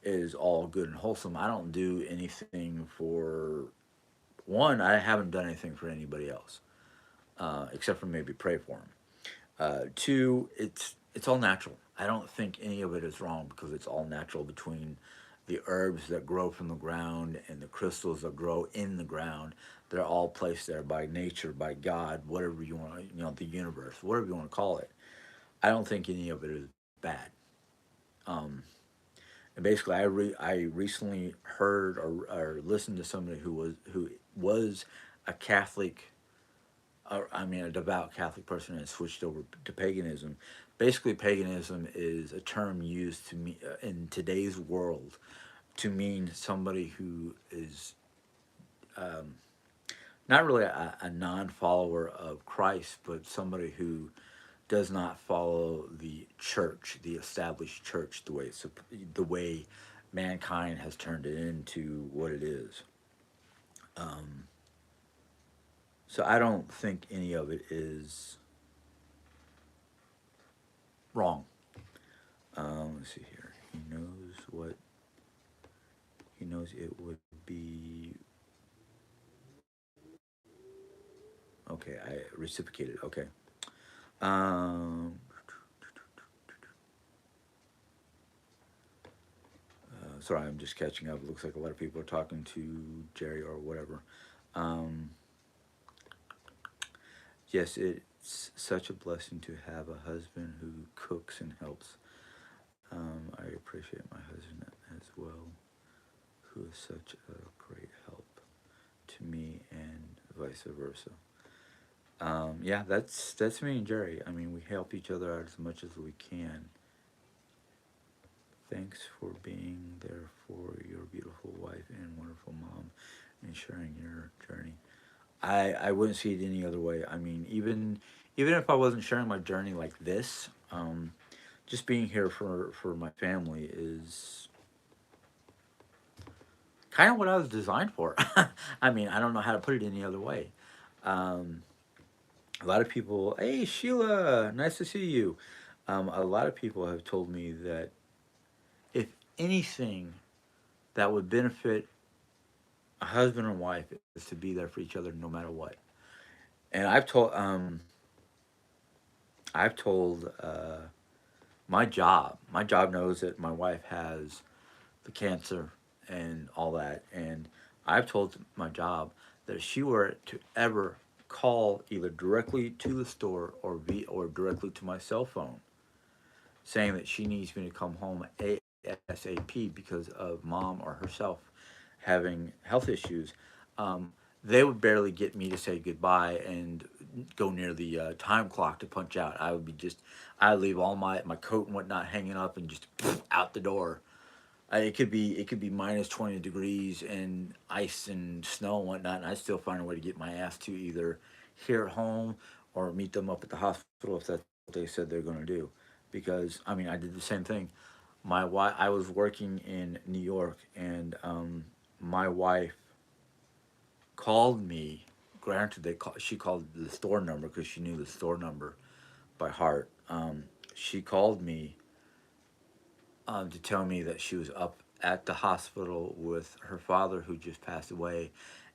is all good and wholesome. I don't do anything for one. I haven't done anything for anybody else except for maybe pray for them. Two, it's all natural. I don't think any of it is wrong because it's all natural between the herbs that grow from the ground and the crystals that grow in the ground. They're all placed there by nature, by God, whatever you want, the universe, whatever you want to call it. I don't think any of it is bad. Um, and basically, I recently heard or listened to somebody who was a Catholic, I mean, a devout Catholic person and switched over to paganism. Basically, paganism is a term used to me in today's world to mean somebody who is not really a non-follower of Christ, but somebody who does not follow the church, the established church, the way mankind has turned it into what it is. Um, so I don't think any of it is wrong. Let's see here. He knows it would be okay. I reciprocated. Okay. Um, Sorry, I'm just catching up. It looks like a lot of people are talking to Jerry or whatever. Um, yes, it's such a blessing to have a husband who cooks and helps. I appreciate my husband as well, who is such a great help to me and vice versa. Yeah, that's me and Jerry. I mean, we help each other out as much as we can. Thanks for being there for your beautiful wife and wonderful mom and sharing your journey. I wouldn't see it any other way. I mean, even if I wasn't sharing my journey like this, just being here for my family is kind of what I was designed for. I mean, I don't know how to put it any other way. Um, a lot of people, hey Sheila, nice to see you. A lot of people have told me that if anything that would benefit a husband and wife is to be there for each other no matter what. And I've told my job knows that my wife has the cancer and all that, and I've told my job that if she were to ever call either directly to the store or directly to my cell phone saying that she needs me to come home ASAP because of mom or herself having health issues, they would barely get me to say goodbye and go near the time clock to punch out. I would be just, I leave all my coat and whatnot hanging up and just out the door. It could be minus 20 degrees and ice and snow and whatnot, and I still find a way to get my ass to either here at home or meet them up at the hospital if that's what they said they're going to do. Because I mean, I did the same thing. My wife, I was working in New York, and my wife called me. Granted, she called the store number because she knew the store number by heart. She called me to tell me that she was up at the hospital with her father who just passed away,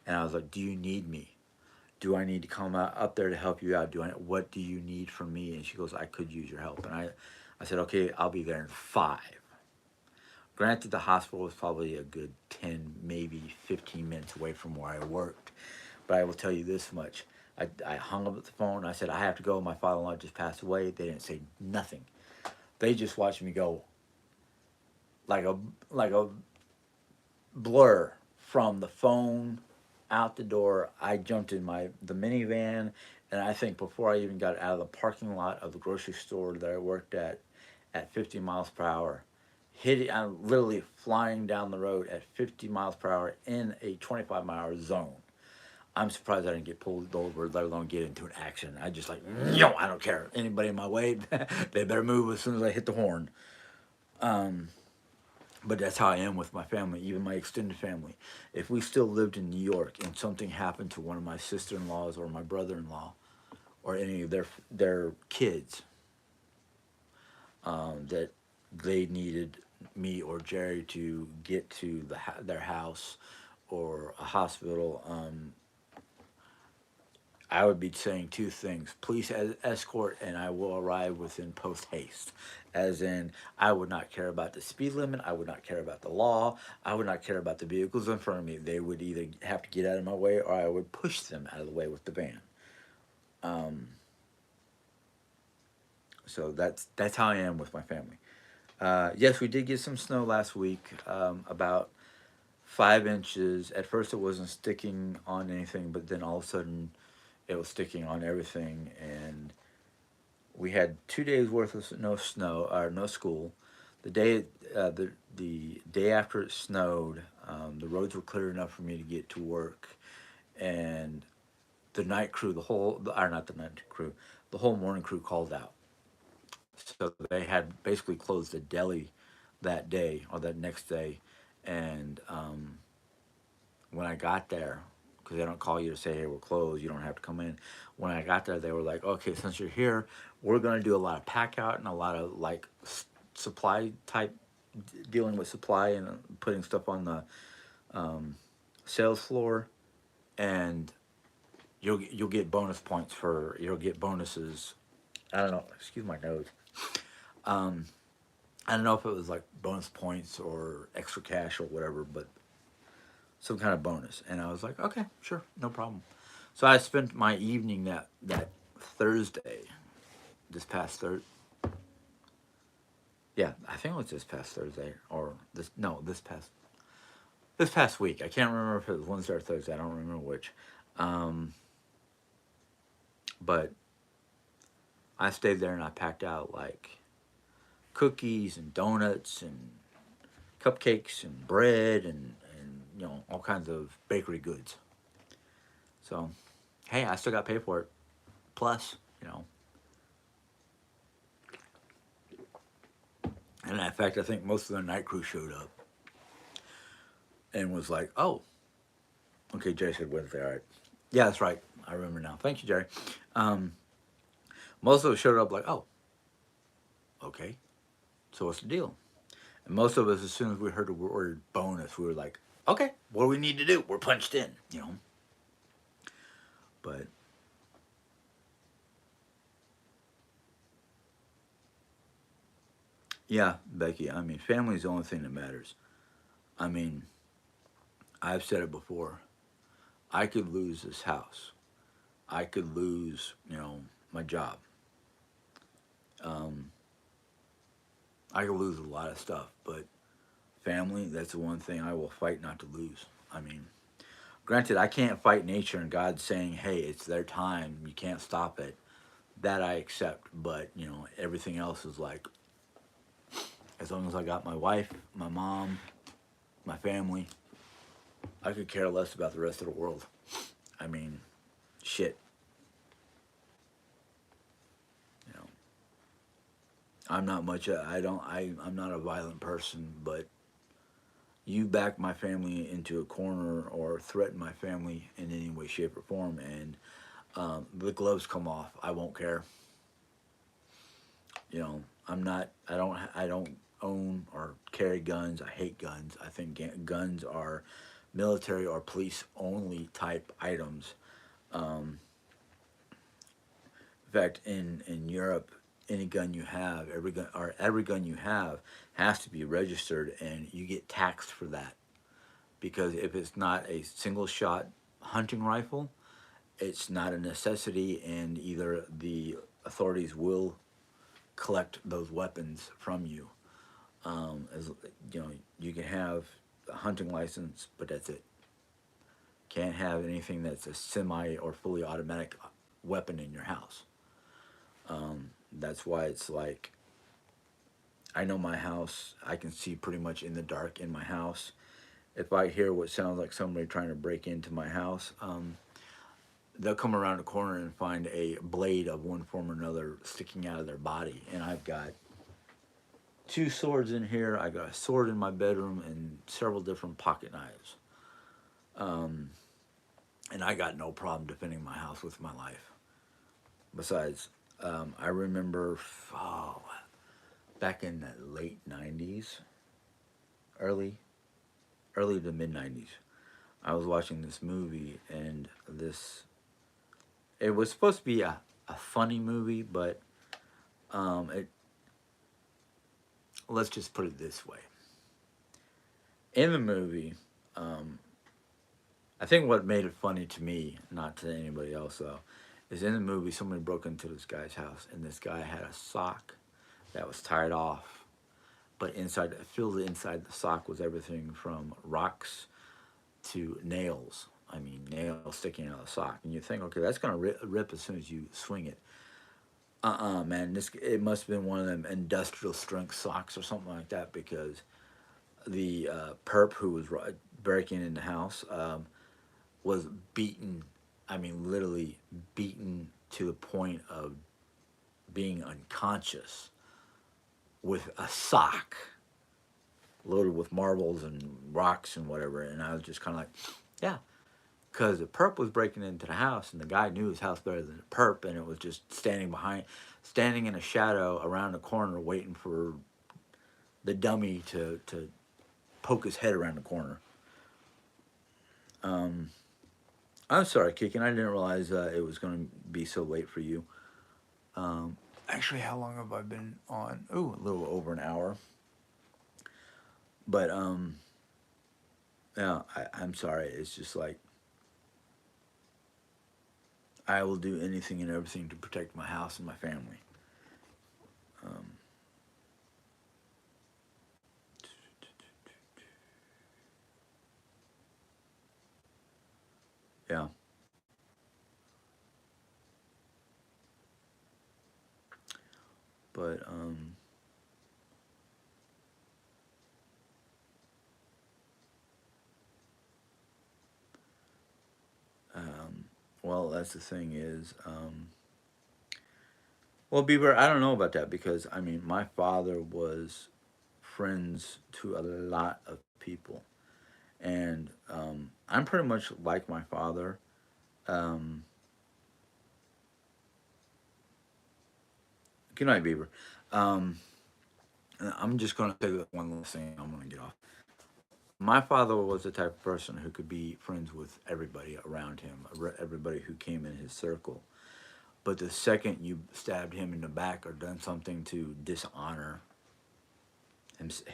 and I was like, "Do you need me? Do I need to come up there to help you out? What do you need from me?" And she goes, "I could use your help." And I said, "Okay, I'll be there in 5." Granted, the hospital was probably a good 10, maybe 15 minutes away from where I worked. But I will tell you this much. I hung up the phone. I said, "I have to go. My father in law just passed away." They didn't say nothing. They just watched me go like a blur from the phone out the door. I jumped in the minivan, and I think before I even got out of the parking lot of the grocery store that I worked at 50 miles per hour, I'm literally flying down the road at 50 miles per hour in a 25-mile zone. I'm surprised I didn't get pulled over, let alone get into an accident. I just like, no, I don't care. Anybody in my way, they better move as soon as I hit the horn. Um, but that's how I am with my family, even my extended family. If we still lived in New York and something happened to one of my sister-in-laws or my brother-in-law or any of their kids, that they needed me or Jerry to get to their house or a hospital, I would be saying two things: please escort, and I will arrive within post haste. As in, I would not care about the speed limit. I would not care about the law. I would not care about the vehicles in front of me. They would either have to get out of my way, or I would push them out of the way with the van. Um, so that's how I am with my family. Yes, we did get some snow last week. About 5 inches. At first, it wasn't sticking on anything, but then all of a sudden, it was sticking on everything, and we had 2 days worth of no snow or no school. The day the day after it snowed, the roads were clear enough for me to get to work, and the night crew, or not the night crew, the whole morning crew called out. So they had basically closed the deli that day or that next day, and when I got there, because they don't call you to say, "Hey, we're closed. You don't have to come in." When I got there, they were like, "Okay, since you're here, we're gonna do a lot of pack out and a lot of like supply type, dealing with supply and putting stuff on the um, sales floor, and you'll get bonus points for you'll get bonuses." I don't know. Excuse my nose. Um, I don't know if it was like bonus points or extra cash or whatever, but some kind of bonus. And I was like, "Okay, sure, no problem." So I spent my evening that Thursday, this past Thursday. Yeah, I think it was this past Thursday or this no this past week. I can't remember if it was Wednesday or Thursday. I don't remember which. Um, but I stayed there and I packed out like cookies and donuts and cupcakes and bread and all kinds of bakery goods. So hey, I still got paid for it. Plus, and in fact, I think most of the night crew showed up and was like, "Oh, okay." Jerry said Wednesday. All right. Yeah, that's right. I remember now. Thank you, Jerry. Um, Most of us showed up like, "Oh, okay. So what's the deal?" And most of us, as soon as we heard the word bonus, we were like, "Okay, what do we need to do?" We're punched in. But Yeah, Becky. I mean, family is the only thing that matters. I mean, I've said it before. I could lose this house. I could lose, my job. Um, I could lose a lot of stuff, but family, that's the one thing I will fight not to lose. I mean, granted, I can't fight nature and God saying, hey, it's their time. You can't stop it. That I accept. But, everything else is like, as long as I got my wife, my mom, my family, I could care less about the rest of the world. I mean, shit. You know, I'm not much. I don't. I'm not a violent person, but you back my family into a corner or threaten my family in any way, shape, or form, and the gloves come off. I won't care. I'm not. I don't. I don't own or carry guns. I hate guns. I think guns are military or police only type items. Um, in fact, in Europe, any gun you have, every gun you have has to be registered, and you get taxed for that because if it's not a single shot hunting rifle, it's not a necessity, and either the authorities will collect those weapons from you. As you can have a hunting license, but that's it. Can't have anything that's a semi or fully automatic weapon in your house. That's why it's like I know my house. I can see pretty much in the dark in my house. If I hear what sounds like somebody trying to break into my house, they'll come around the corner and find a blade of one form or another sticking out of their body. And I've got two swords in here. I got a sword in my bedroom and several different pocket knives. Um, and I got no problem defending my house with my life. Besides, I remember back in the late '90s, early early to mid '90s. I was watching this movie, and it was supposed to be a funny movie, but it let's just put it this way. In the movie, um, I think what made it funny to me, not to anybody else though, is in the movie somebody broke into this guy's house, and this guy had a sock that was tied off, but filled inside the sock was everything from rocks to nails. I mean, nails sticking out of the sock, and you think, okay, that's gonna rip as soon as you swing it. Man, it must have been one of them industrial strength socks or something like that because the perp who was breaking in the house was beaten. I mean, literally beaten to the point of being unconscious with a sock loaded with marbles and rocks and whatever. And I was just kind of like, yeah, because the perp was breaking into the house, and the guy knew his house better than the perp, and it was just standing in a shadow around the corner, waiting for the dummy to poke his head around the corner. Um, I'm sorry, Kicking. I didn't realize it was going to be so late for you. Actually, how long have I been on? Ooh, a little over an hour. But yeah, I'm sorry. It's just like I will do anything and everything to protect my house and my family. Um, yeah, but um, well, that's the thing is, well, Bieber, I don't know about that because I mean, my father was friends to a lot of people, and I'm pretty much like my father. Um, Good night, Bieber. Um, I'm just gonna say that one last thing. I'm gonna get off. My father was the type of person who could be friends with everybody around him, everybody who came in his circle. But the second you stabbed him in the back or done something to dishonor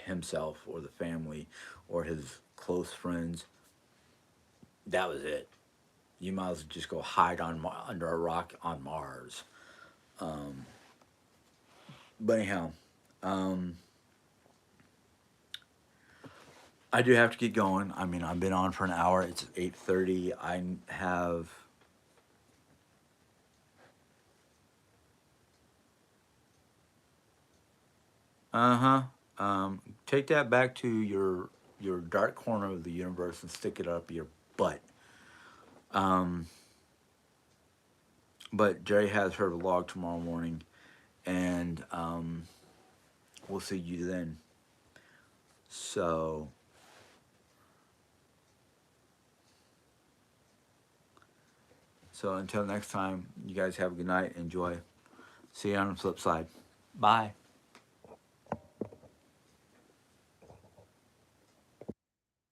himself or the family or his close friends, that was it. You might as well just go hide under a rock on Mars. Um, but anyhow, um, I do have to get going. I mean, I've been on for an hour. It's 8:30. I have. Uh-huh. Take that back to your dark corner of the universe and stick it up your butt. Um, but Jerry has her vlog tomorrow morning, and we'll see you then. So, until next time, you guys have a good night. Enjoy. See you on the flip side. Bye.